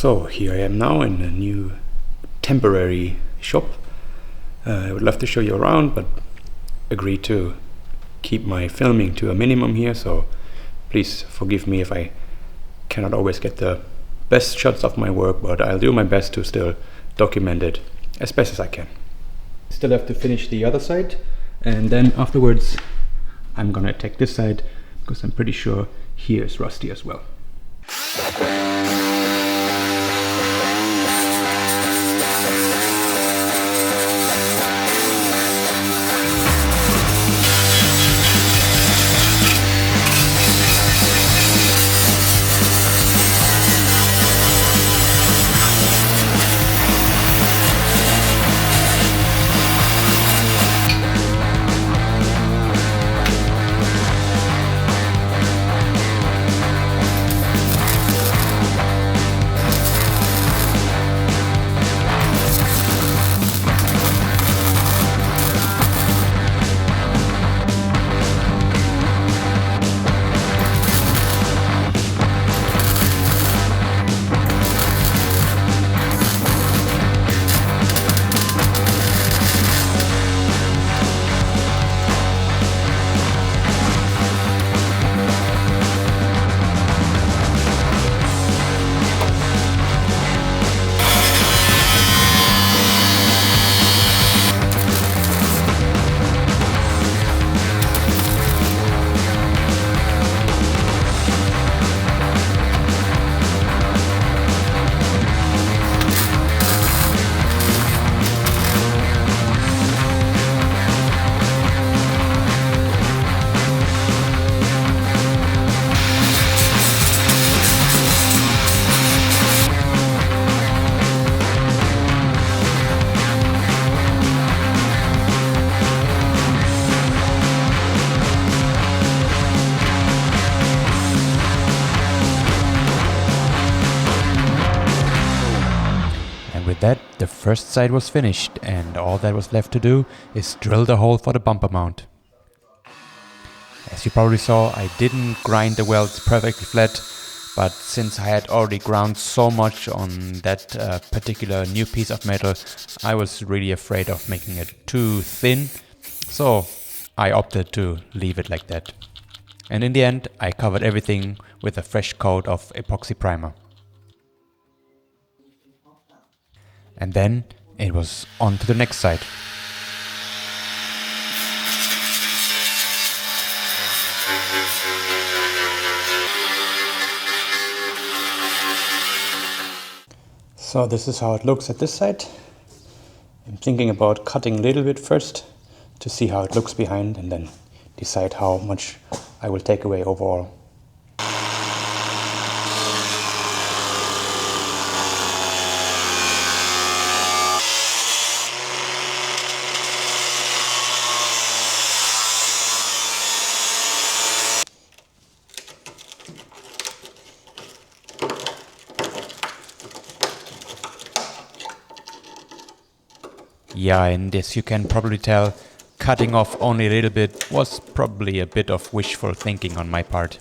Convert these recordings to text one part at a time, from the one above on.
So here I am now in a new temporary shop. I would love to show you around, but agreed to keep my filming to a minimum here, so please forgive me if I cannot always get the best shots of my work, but I'll do my best to still document it as best as I can. Still have to finish the other side, and then afterwards I'm gonna attack this side because I'm pretty sure here is rusty as well. With that, the first side was finished, and all that was left to do is drill the hole for the bumper mount. As you probably saw, I didn't grind the welds perfectly flat, but since I had already ground so much on that particular new piece of metal, I was really afraid of making it too thin, so I opted to leave it like that. And in the end, I covered everything with a fresh coat of epoxy primer. And then it was on to the next side. So this is how it looks at this side. I'm thinking about cutting a little bit first to see how it looks behind and then decide how much I will take away overall. Yeah, and as you can probably tell, cutting off only a little bit was probably a bit of wishful thinking on my part.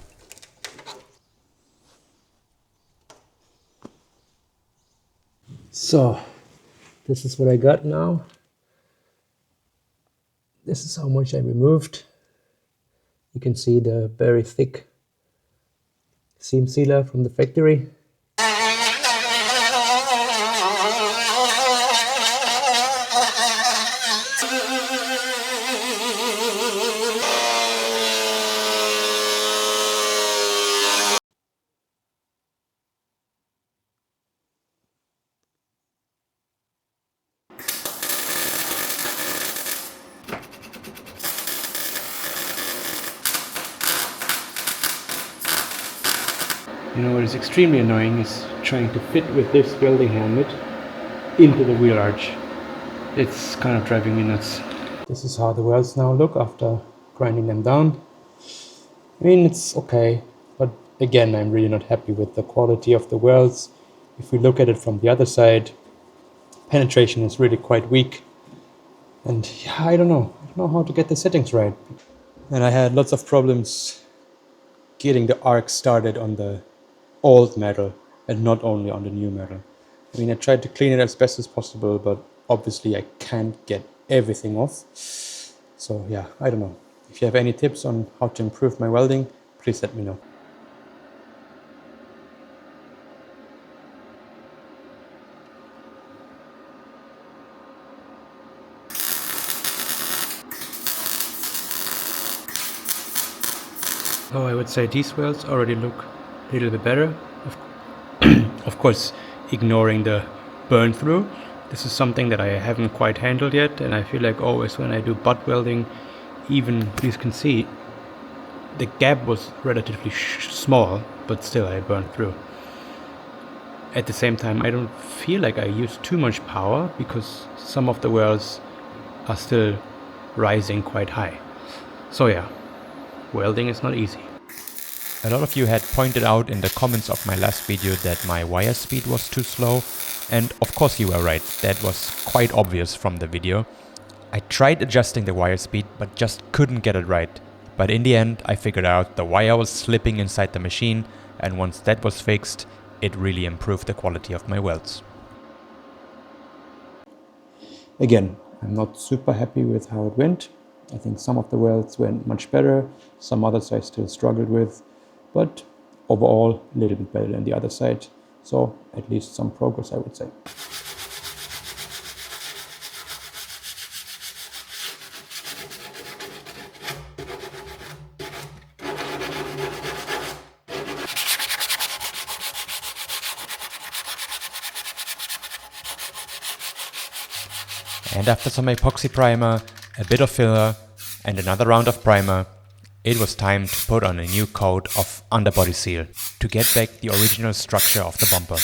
So this is what I got now. This is how much I removed. You can see the very thick seam sealer from the factory. You know what is extremely annoying is trying to fit with this welding helmet into the wheel arch. It's kind of driving me nuts. This is how the welds now look after grinding them down. I mean, it's okay, but again, I'm really not happy with the quality of the welds. If we look at it from the other side, penetration is really quite weak. And yeah, I don't know how to get the settings right. And I had lots of problems getting the arc started on the old metal. and not only on the new metal. I mean, I tried to clean it as best as possible, but obviously I can't get everything off. So yeah, I don't know. If you have any tips on how to improve my welding, please let me know. So I would say these welds already look a little bit better. Of course, ignoring the burn through. This is something that I haven't quite handled yet, and I feel like always when I do butt welding, even you can see the gap was relatively small, but still I burned through. At the same time, I don't feel like I use too much power because some of the welds are still rising quite high. So yeah, welding is not easy. A lot of you had pointed out in the comments of my last video that my wire speed was too slow, and of course you were right, that was quite obvious from the video. I tried adjusting the wire speed but just couldn't get it right. But in the end I figured out the wire was slipping inside the machine, and once that was fixed, it really improved the quality of my welds. Again, I'm not super happy with how it went. I think some of the welds went much better, some others I still struggled with, but overall a little bit better than the other side. So at least some progress, I would say. And after some epoxy primer, a bit of filler, and another round of primer, it was time to put on a new coat of underbody seal to get back the original structure of the bumper.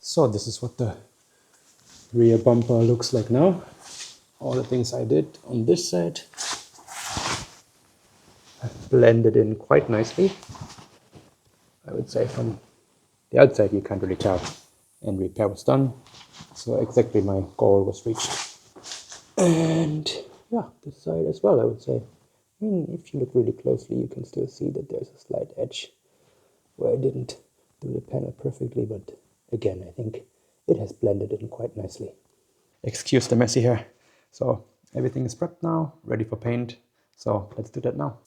So this is what the rear bumper looks like now. All the things I did on this side have blended in quite nicely. I would say from the outside you can't really tell. And repair was done. So exactly my goal was reached. And yeah, this side as well, I would say. I mean, if you look really closely, you can still see that there's a slight edge where I didn't do the panel perfectly, but again, I think it has blended in quite nicely. Excuse the messy hair. So everything is prepped now, ready for paint. So let's do that now.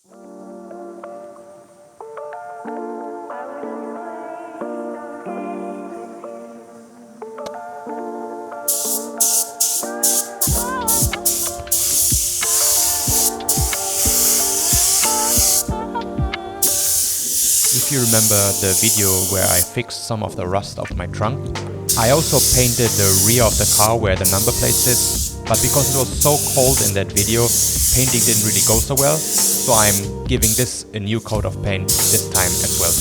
If you remember the video where I fixed some of the rust off my trunk, I also painted the rear of the car where the number plate sits, but because it was so cold in that video, painting didn't really go so well, so I'm giving this a new coat of paint this time as well.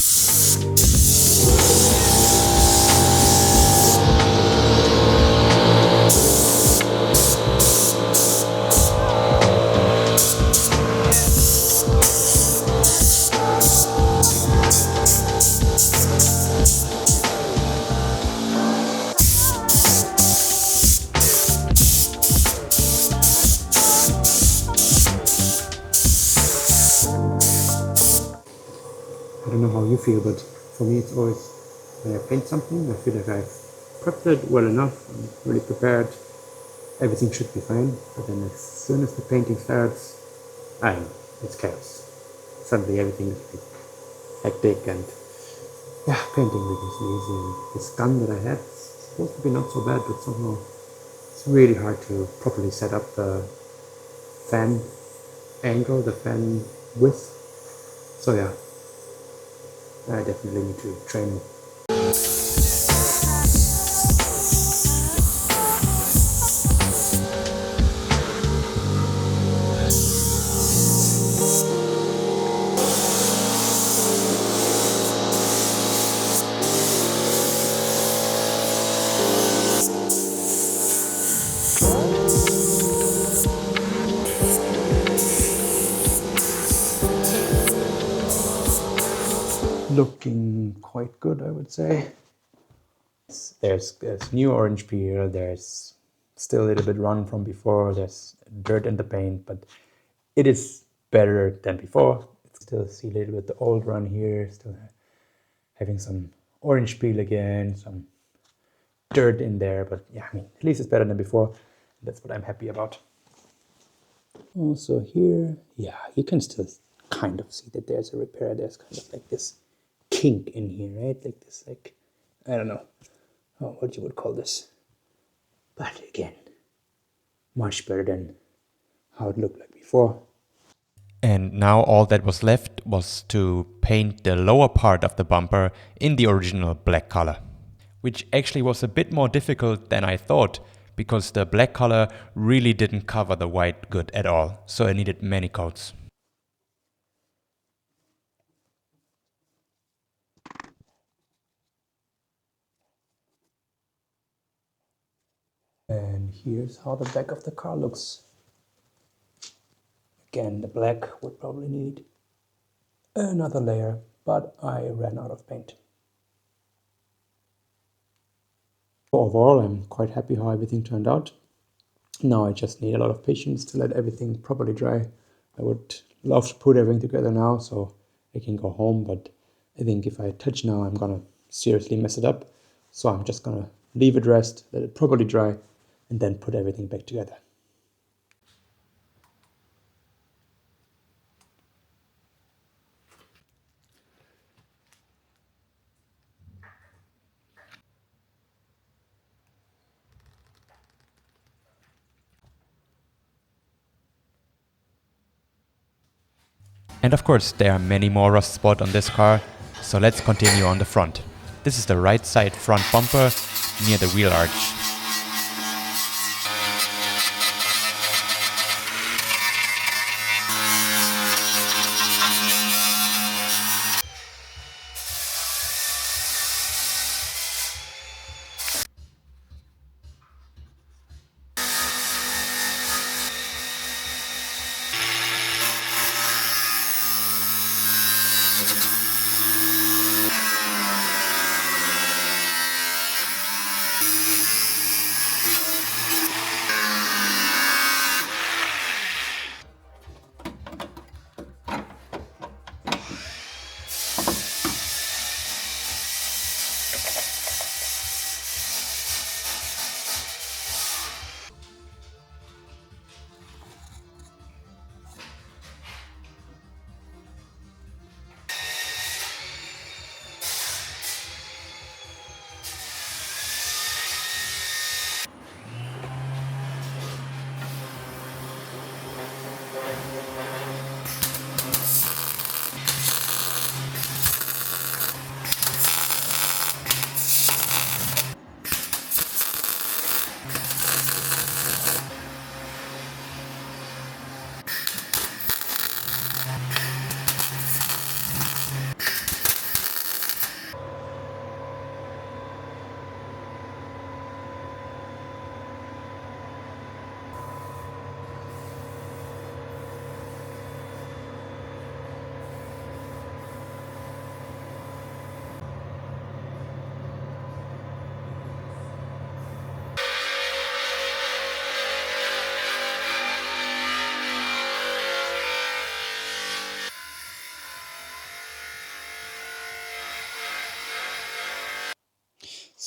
I don't know how you feel, but for me it's always, when I paint something, I feel like I've prepped it well enough, I'm really prepared, everything should be fine, but then as soon as the painting starts, it's chaos. Suddenly everything is hectic, and yeah, painting becomes easy, and this gun that I had is supposed to be not so bad, but somehow it's really hard to properly set up the fan angle, the fan width. So yeah, I definitely need to train. looking quite good, I would say. There's new orange peel, there's still a little bit run from before, there's dirt in the paint, but it is better than before. Still see a little bit the old run here, still having some orange peel again, some dirt in there, but yeah, I mean, at least it's better than before. That's what I'm happy about. Also here, yeah, you can still kind of see that there's a repair. There's kind of like this kink in here, right? Like this, like, I don't know what you would call this. But again, much better than how it looked like before. And now all that was left was to paint the lower part of the bumper in the original black color, which actually was a bit more difficult than I thought because the black color really didn't cover the white good at all, so I needed many coats. And here's how the back of the car looks. Again, the black would probably need another layer, but I ran out of paint. Overall, I'm quite happy how everything turned out. Now I just need a lot of patience to let everything properly dry. I would love to put everything together now so I can go home, but I think if I touch now, I'm gonna seriously mess it up. So I'm just gonna leave it rest, let it properly dry, and then put everything back together. And of course, there are many more rust spots on this car, so let's continue on the front. This is the right side front bumper near the wheel arch.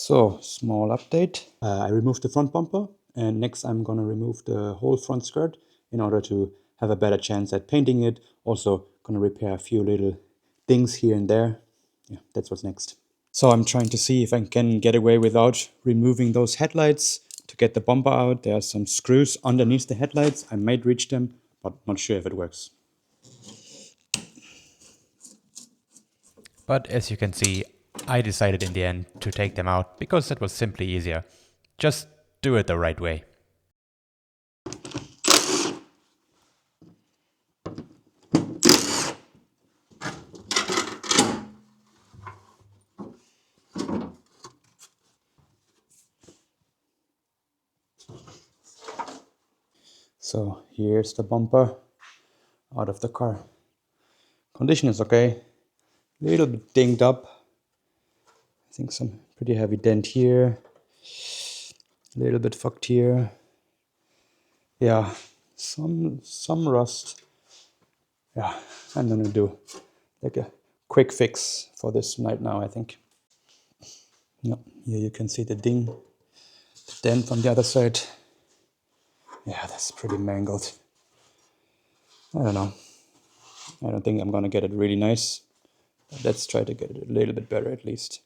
So, small update. I removed the front bumper, and next I'm gonna remove the whole front skirt in order to have a better chance at painting it. Also, gonna repair a few little things here and there. Yeah, that's what's next. So I'm trying to see if I can get away without removing those headlights to get the bumper out. There are some screws underneath the headlights. I might reach them, but not sure if it works. But as you can see, I decided in the end to take them out because it was simply easier. Just do it the right way. So here's the bumper out of the car. Condition is okay. A little bit dinged up. I think some pretty heavy dent here. A little bit fucked here. Yeah, some rust. Yeah, I'm gonna do like a quick fix for this night now, I think. Yep, here you can see the dent from the other side. Yeah, that's pretty mangled. I don't know. I don't think I'm gonna get it really nice. But let's try to get it a little bit better at least.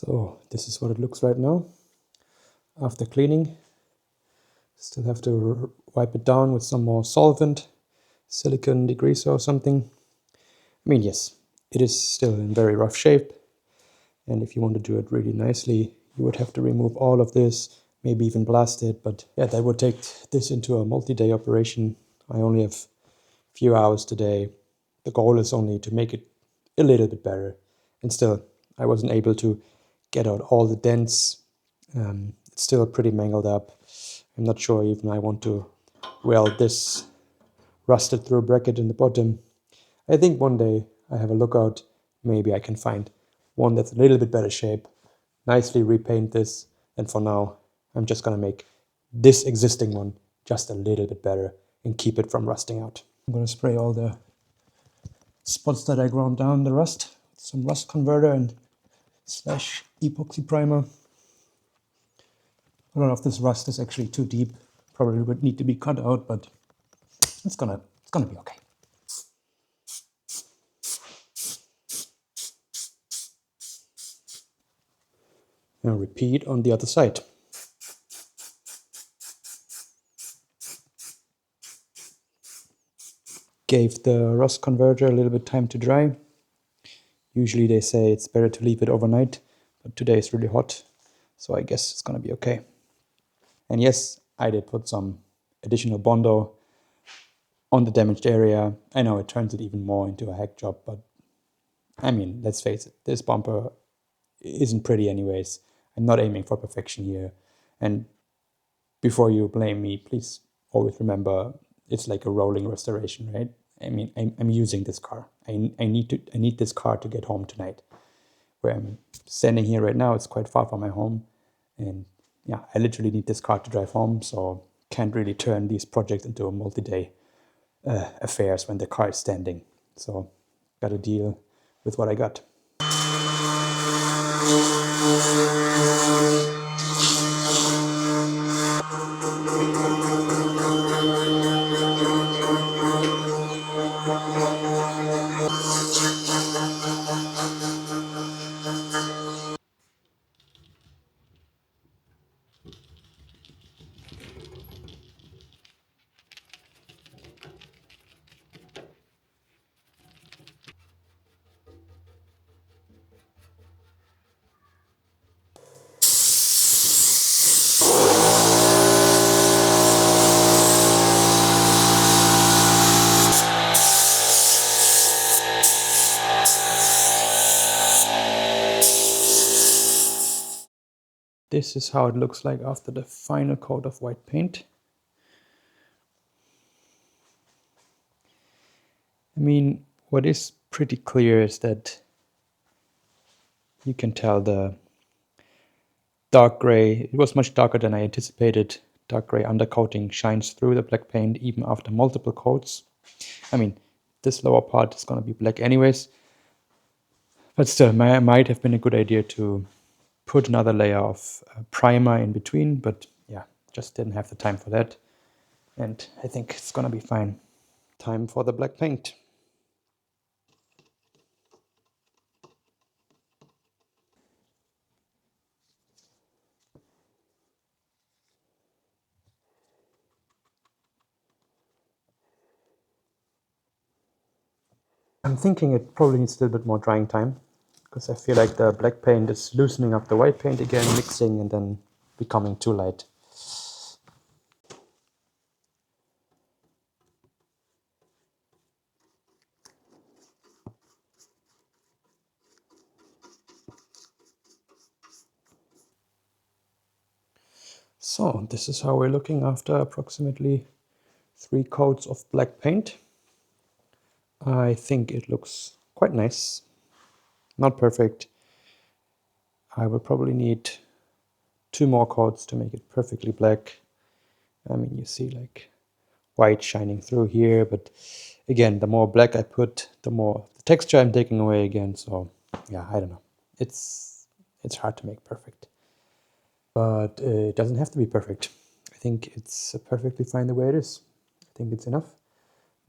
So this is what it looks right now after cleaning. Still have to wipe it down with some more solvent, silicone degreaser or something. I mean, yes, it is still in very rough shape. And if you want to do it really nicely, you would have to remove all of this, maybe even blast it. But yeah, that would take this into a multi-day operation. I only have a few hours today. The goal is only to make it a little bit better. And still, I wasn't able to get out all the dents. It's still pretty mangled up. I'm not sure even I want to weld this rusted through bracket in the bottom. I think one day I have a look out. Maybe I can find one that's a little bit better shape, nicely repaint this. And for now, I'm just gonna make this existing one just a little bit better and keep it from rusting out. I'm gonna spray all the spots that I ground down the rust, some rust converter and slash epoxy primer. I don't know if this rust is actually too deep. Probably would need to be cut out, but it's gonna be okay. And repeat on the other side. Gave the rust converter a little bit time to dry. Usually they say it's better to leave it overnight, but today is really hot, so I guess it's gonna be okay. And yes, I did put some additional Bondo on the damaged area. I know it turns it even more into a hack job, but I mean, let's face it, this bumper isn't pretty anyways. I'm not aiming for perfection here. And before you blame me, please always remember it's like a rolling restoration, right? I mean, I'm using this car. I need this car to get home tonight. Where I'm standing here right now, it's quite far from my home. And yeah, I literally need this car to drive home, so can't really turn these projects into a multi-day affairs when the car is standing. So got to deal with what I got. This is how it looks like after the final coat of white paint. I mean, what is pretty clear is that you can tell the dark gray, it was much darker than I anticipated. Dark gray undercoating shines through the black paint even after multiple coats. I mean, this lower part is going to be black anyways. But still, it might have been a good idea to put another layer of primer in between, but yeah, just didn't have the time for that. and I think it's gonna be fine. Time for the black paint. I'm thinking it probably needs a little bit more drying time, because I feel like the black paint is loosening up the white paint again, mixing and then becoming too light. So this is how we're looking after approximately 3 coats of black paint. I think it looks quite nice. Not perfect. I will probably need 2 more coats to make it perfectly black. I mean, you see like white shining through here, but again, the more black I put, the more the texture I'm taking away again. So yeah, I don't know. It's hard to make perfect, but it doesn't have to be perfect. I think it's perfectly fine the way it is. I think it's enough.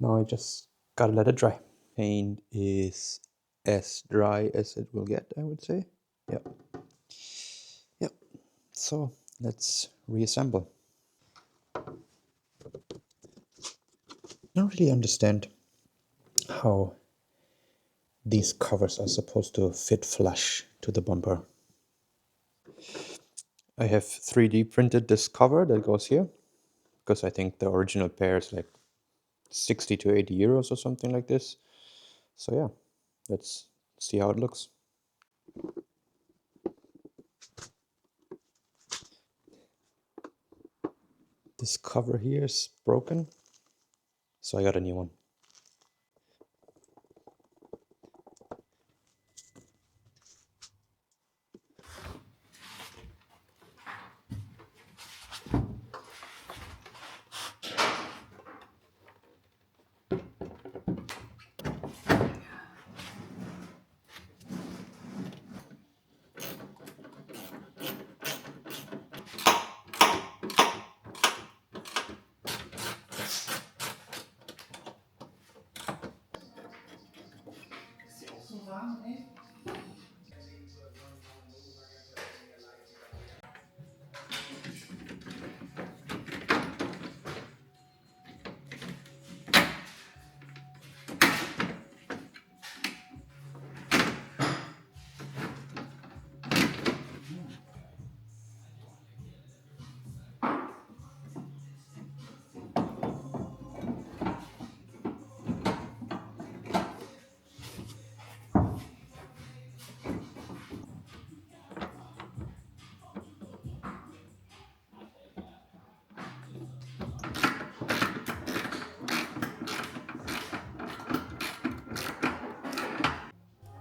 Now I just gotta let it dry. Paint is as dry as it will get, I would say. Yep. Yep. So let's reassemble. I don't really understand how these covers are supposed to fit flush to the bumper. I have 3D printed this cover that goes here, because I think the original pair is like 60 to 80 euros or something like this. So yeah, let's see how it looks. This cover here is broken, so I got a new one.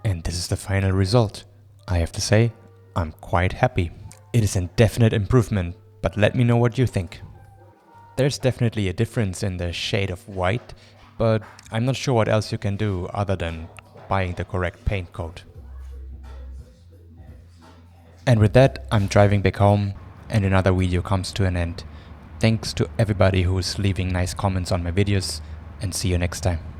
And this is the final result. I have to say, I'm quite happy. It is a definite improvement, but let me know what you think. There's definitely a difference in the shade of white, but I'm not sure what else you can do other than buying the correct paint coat. And with that, I'm driving back home and another video comes to an end. Thanks to everybody who's leaving nice comments on my videos, and see you next time.